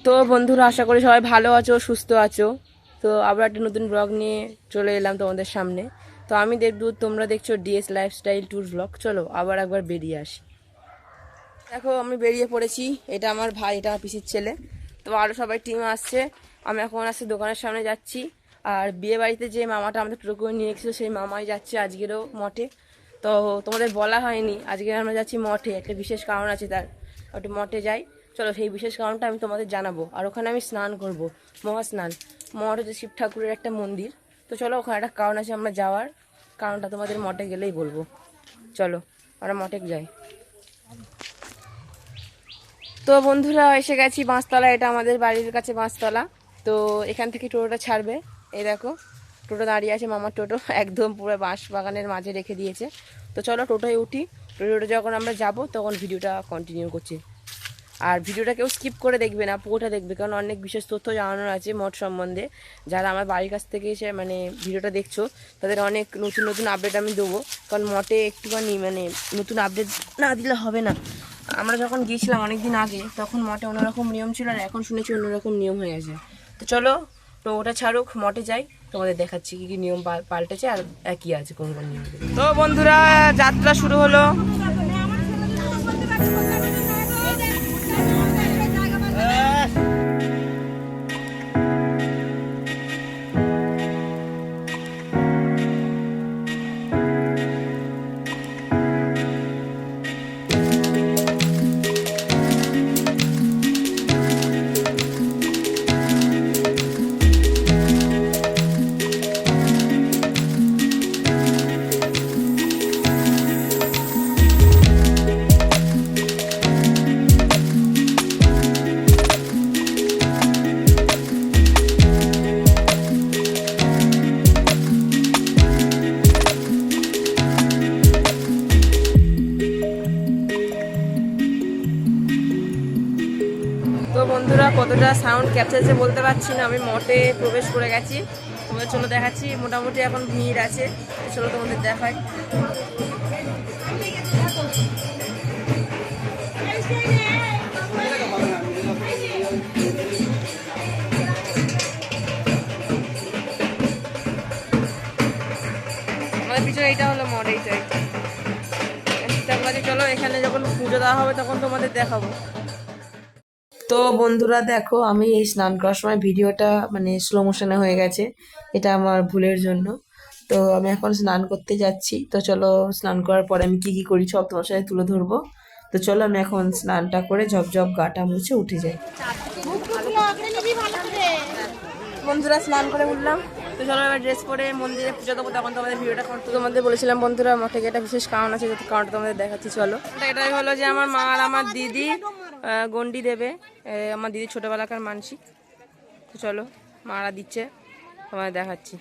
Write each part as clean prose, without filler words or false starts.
তো বন্ধুরা, আশা করি সবাই ভালো আছো, সুস্থ আছো। তো আবার একটা নতুন ব্লগ নিয়ে চলে এলাম তোমাদের সামনে। তো আমি দেবদূত, তোমরা দেখছো ডিএস লাইফস্টাইল ট্যুর ব্লগ। চলো আবার একবার বেরিয়ে আসি। দেখো আমি বেরিয়ে পড়েছি, এটা আমার ভাই, এটা আমার পিসির ছেলে। তো আরও সবাই টিম আসছে। আমি এখন আসছে দোকানের সামনে যাচ্ছি। আর বিয়ে বাড়িতে যে মামাটা আমাদের টোটো করে নিয়ে এসেছিল, সেই মামাই যাচ্ছে আজকেরও মঠে। তো তোমাদের বলা হয়নি, আজকে আমরা যাচ্ছি মঠে, একটা বিশেষ কারণ আছে তার। একটু মঠে যাই, চলো সেই বিশেষ কারণটা আমি তোমাদের জানাবো। আর ওখানে আমি স্নান করব, মহাস্নান। মঠ হচ্ছে শিব ঠাকুরের একটা মন্দির। তো চলো, ওখানে একটা কারণ আছে আমরা যাওয়ার, কারণটা তোমাদের মঠে গেলেই বলবো। চলো আমরা মঠে যাই। তো বন্ধুরা, এসে গেছি বাঁশতলা, এটা আমাদের বাড়ির কাছে বাঁশতলা। তো এখান থেকে টোটোটা ছাড়বে। এই দেখো টোটো দাঁড়িয়ে আছে, মামার টোটো একদম পুরো বাঁশ বাগানের মাঝে রেখে দিয়েছে। তো চলো টোটোয় উঠি। টোটো যখন আমরা যাব তখন ভিডিওটা কন্টিনিউ করছি। আর ভিডিওটা কেউ স্কিপ করে দেখবে না, পুরোটা দেখবে, কারণ অনেক বিশেষ তথ্য জানানোর আছে মঠ সম্বন্ধে। যারা আমার বাড়ির কাছ থেকে এসে ভিডিওটা দেখছো, তাদের অনেক নতুন নতুন আপডেট আমি দেবো। কারণ মঠে একটুখানি নতুন আপডেট না দিলে হবে না। আমরা যখন গিয়েছিলাম অনেক দিন আগে, তখন মঠে অন্যরকম নিয়ম ছিল, আর এখন শুনেছি অন্যরকম নিয়ম হয়ে গেছে। তো চলো, তো ওটা ছাড়ুক, মঠে যাই, তোমাদের দেখাচ্ছি কি কি নিয়ম পাল্টেছে আর একই আছে কোন কোন নিয়ম। তো বন্ধুরা, যাত্রা শুরু হলো। তো বন্ধুরা, কতটা সাউন্ড ক্যাপচার হচ্ছে বলতে পারছি না। আমি মঠে প্রবেশ করে গেছি, তোমাদের চলো দেখাচ্ছি। মোটামুটি এখন ভিড় আছে, চলো তোমাদের দেখাই। আমাদের পিছনে এইটা হলো মঠ, এইটাই। চলো, এখানে যখন পুজো দেওয়া হবে তখন তোমাদের দেখাবো। তো বন্ধুরা দেখো, আমি এই স্নান করার সময় ভিডিওটা স্লো মোশনে হয়ে গেছে, এটা আমার ভুলের জন্য। তো আমি এখন স্নান করতে যাচ্ছি। তো চলো, স্নান করার পরে আমি কি কি করি সব তোমার সাথে তুলে ধরবো। তো চলো, আমি এখন স্নানটা করে ঝপঝপ গাটা মুছে উঠে যাই। বন্ধুরা, স্নান করে উঠলাম। তো চলো এবার ড্রেস পরে মন্দিরে পুজো দেবো, তখন তোমাদের ভিডিওটা করতে। তোমাদের বলেছিলাম বন্ধুরা, মঠে গিয়ে একটা বিশেষ কারণ আছে, যদি কারণটা তোমাদের দেখাচ্ছি। চলো, এটাই হলো যে আমার মা আর আমার দিদি গন্ডি দেবে, আমার দিদি ছোটবেলাকার মানসিক। তো চলো, মারা দিচ্ছে, তোমাদের দেখাচ্ছি।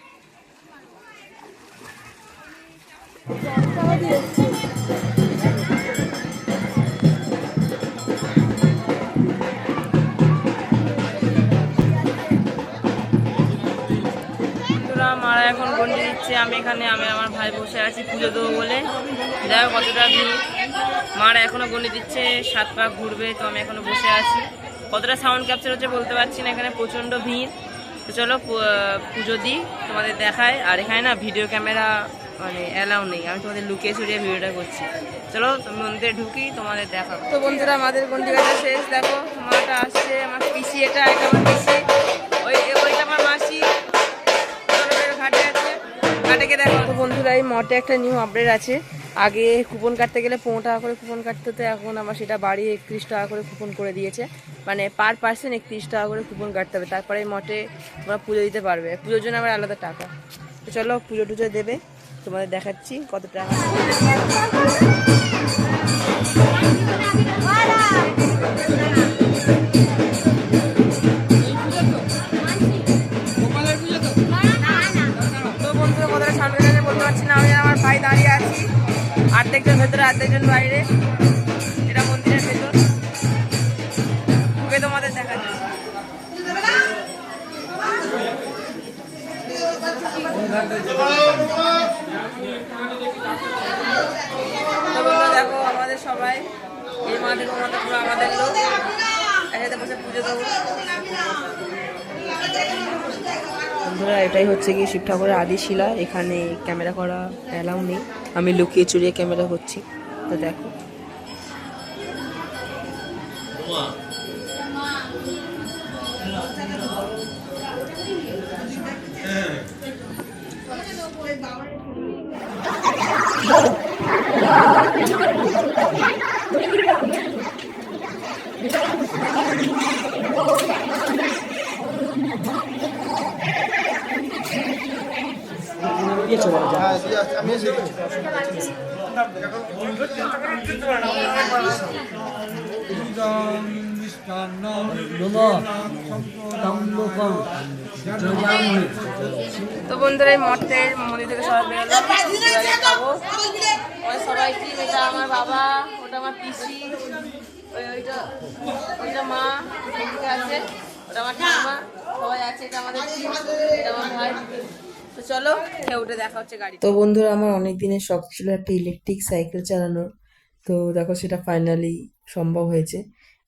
মারা এখন গন্ডি দিচ্ছে, আমি আমার ভাই বসে আছি পুজো দেবো বলে। দেখো কতটা ভিড়, মারা এখনো গন্ডি দিচ্ছে, 7 পা ঘুরবে। তো আমি এখনো বসে আছি, কতটা সাউন্ড ক্যাপচার হচ্ছে বলতে পারছি না, এখানে প্রচণ্ড ভিড়। তো চলো পুজো দিই, তোমাদের দেখায়। আর এখানে না ভিডিও ক্যামেরা অ্যালাউ নেই, আমি তোমাদের লুকিয়ে ছড়িয়ে ভিডিওটা করছি। চলো তুমি মন্দিরে ঢুকি, তোমাদের দেখাবো। তো বন্ধুরা, আমাদের গন্ডি কাটা শেষ। দেখো মাটা আসছে, আমার পিসি, এটা আমার পিসি, ওইটা আমার মাসি ঘাটে আছে, ঘাটে গিয়ে দেখো। তো বন্ধুরা, এই মঠে একটা নিউ আপডেট আছে। আগে কুপন কাটতে গেলে 15 টাকা করে কুপন কাটতে হতো, এখন আমার সেটা বাড়িয়ে 31 টাকা করে কুপন করে দিয়েছে। পার পার্সন 31 টাকা করে কুপন কাটতে হবে, তারপরে মঠে তোমরা পুজো দিতে পারবে। পুজোর জন্য আবার আলাদা টাকা। তো চলো, পুজো টুজো দেবে, তোমাদের দেখাচ্ছি কত টাকা। তো বন্ধুরা, কতটা সামনে গেছে বলতে পারছি না। আমি আমার ভাই দাঁড়িয়ে আছি, অর্ধেকজন ভেতরে অর্ধেকজন বাইরে, এটা মন্দিরের ভেতর, ঢুকে তোমাদের দেখাচ্ছি। দেখো আমাদের সবাই এই মাঠে পুরো আমাদের লোক একসাথে বসে পুজো দেবো। বন্ধুরা এটাই হচ্ছে কি শিব ঠাকুরের আদিশিলা, এখানে ক্যামেরা করা অ্যালাউ নেই, আমি লুকিয়ে চুরিয়ে ক্যামেরা করছি, তো দেখো। তো বন্ধুরা এই মঠের মন্দির থেকে সবাই বেরোলো, এবারে খাবো। ওই সবাই কি, এটা আমার বাবা, ওটা আমার পিসি, ওইটা মা এদিকে আছে, ওটা আমার ঠাম্মা, সবাই আছে, এটা আমাদের এটা আমার ভাই। তো চলো খেয়ে উঠে দেখা হচ্ছে গাড়ি। তো বন্ধুরা আমার অনেক দিনের শখ ছিল একটা ইলেকট্রিক সাইকেল চালানোর, তো দেখো সেটা ফাইনালি সম্ভব হয়েছে।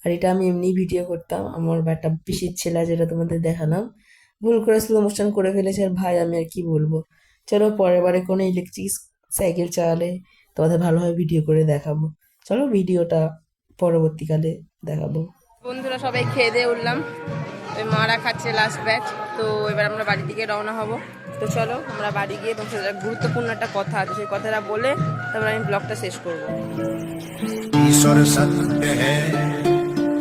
আর এটা আমি এমনি ভিডিও করতাম, আমার একটা পিসির ছেলে যেটা তোমাদের দেখালাম, ভুল করে স্লো মোশন করে ফেলেছে। আর ভাই আমি আর কি বলবো, চলো পরের বারে কোনো ইলেকট্রিক সাইকেল চালালে তোমাদের ভালোভাবে ভিডিও করে দেখাবো। চলো ভিডিওটা পরবর্তীকালে দেখাবো। বন্ধুরা সবাই খেয়ে দিয়ে উঠলাম, ওই মারা খাচ্ছে লাস্ট ব্যাচ। তো এবার আমরা বাড়ির দিকে রওনা হব। তো চলো আমরা বাড়ি গিয়ে তোমার গুরুত্বপূর্ণ একটা কথা আছে, সেই কথাটা বলে তারপর আমি ব্লগটা শেষ করবো। ईश्वर सत्य है,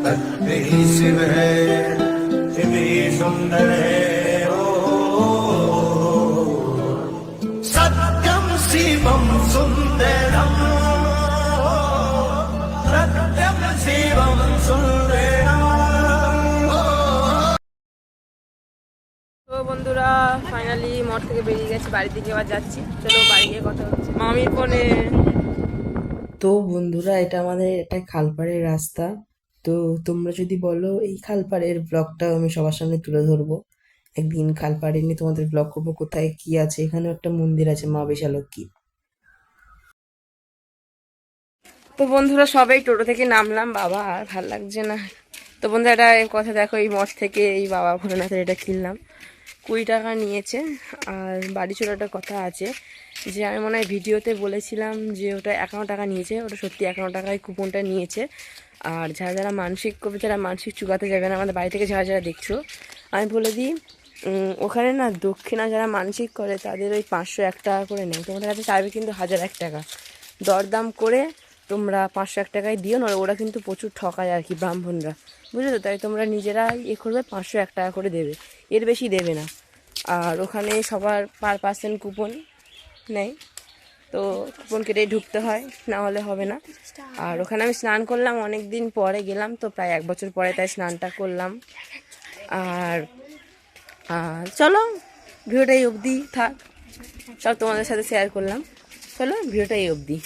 सत्य ही शिव है, शिव ही सुंदर है। ओ सत्यम शिवम सुंदरम, सत्यम शिवम सुंदरम। তো বন্ধুরা ফাইনালি মঠ থেকে বেরিয়ে গেছি, বাড়ির দিকে এবার যাচ্ছি। চলো বাড়ি গিয়ে কথা হচ্ছে মামির ফোনে। তো বন্ধুরা এটা আমাদের একটা খালপাড়ের রাস্তা, তো তোমরা যদি বলো এই খালপাড়ের ব্লগটা আমি সবার সামনে তুলে ধরবো, একদিন খালপাড়ে নিয়ে তোমাদের ব্লগ করবো কোথায় কি আছে। এখানে একটা মন্দির আছে মা বিশালক্ষী। তো বন্ধুরা সবাই টোটো থেকে নামলাম, বাবা আর ভাল লাগছে না। তো বন্ধুরা এটা কথা দেখো, এই মঠ থেকে এই বাবা ভোলেনাথের এটা কিনলাম, 20 টাকা নিয়েছে। আর বাড়ি চলাটার কথা আছে, যে আমি মনে হয় ভিডিওতে বলেছিলাম যে ওটা 51 টাকা নিয়েছে, ওটা সত্যি 51 টাকায় কুপনটা নিয়েছে। আর যারা যারা মানসিক করবে, যারা মানসিক চুকাতে যাবে না, আমাদের বাড়ি থেকে যারা যারা দেখছো, আমি বলে দিই ওখানে না দক্ষিণা যারা মানসিক করে তাদের ওই 501 টাকা করে নেয়, তোমাদের কাছে চাইবে কিন্তু 1001 টাকা। দরদাম করে তোমরা 501 টাকায় দিও না, ওরা কিন্তু প্রচুর ঠকায় আর কি ব্রাহ্মণরা, বুঝলো তো। তাই তোমরা নিজেরা করবে, 501 টাকা করে দেবে, এর বেশি দেবে না। আর ওখানে সবার পার পার্সেন্ট কুপন নেই, তো কুপন কেটেই ঢুকতে হয়, না হলে হবে না। আর ওখানে আমি স্নান করলাম, অনেক দিন পরে গেলাম তো, প্রায় 1 বছর পরে, তাই স্নানটা করলাম। আর চলো ভিডিওটা এই অবধি থাক, সব তোমাদের সাথে শেয়ার করলাম। চলো ভিডিওটা এই অবধি।